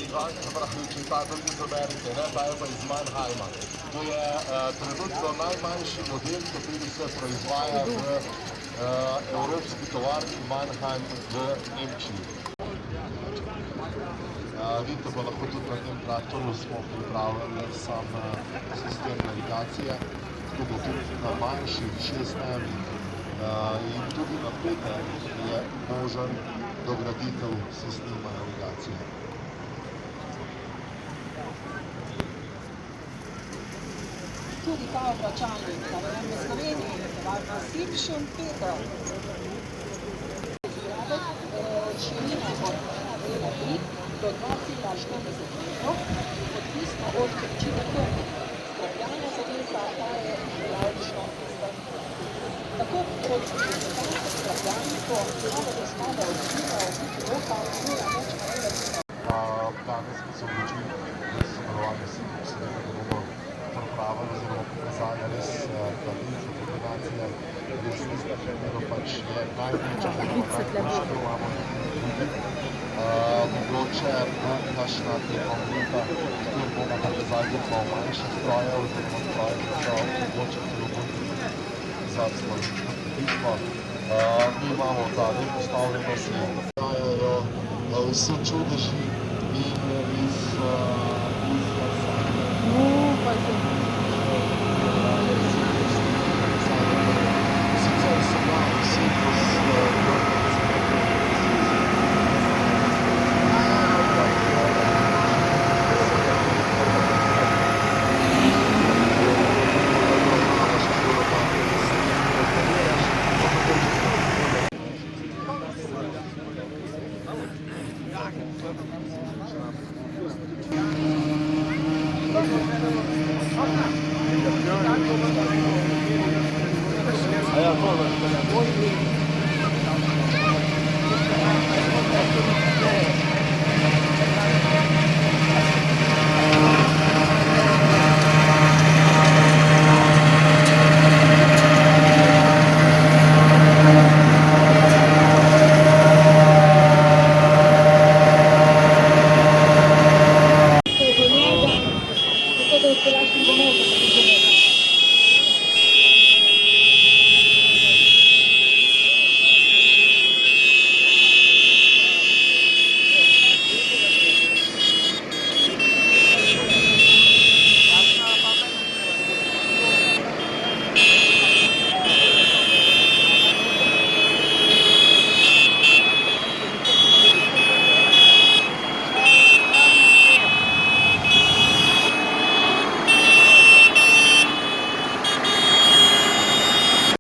če ta drugi zaberite, ne, ta je pa iz Mannheima. To je trenutno najmanjši model, kateri se proizvaja v evropski tovarni Mannheim v Nemčiji. Vidite pa lahko tudi na tem traktorju smo pripravili sam sistem navigacije, tako da tudi na manjših 6M in tudi na 5M je možen dograditev sistema navigacije. Tudi ta obračalnik, da vem v Sloveniji, važno Sipšen Peter. Širina od 1,3 do 2,40 metrov, odvisno od količine krme. Strapljanja zavesa pa je hidraulično izstavljena. Tako kot strapljanico, slabo dostave od svira, od roka, moja moč narediti. Danes smo se odločili, da se sodelovanje s Sipšenem, da bomo pripravili oziroma pokazali res talentno kombinacije, res tista, katero pač je največja kombinacija, ki imamo tudi. Mogoče bo kakšna tekma leta, kjer bomo pokazali tudi malo manjše stroje oziroma stroje, ki so mogoče celo bolj za slovensko kmetijstvo. Mi imamo zadnje postavljeno sled. Dajajo vse čudeži in iz sicer se da vsi Ja,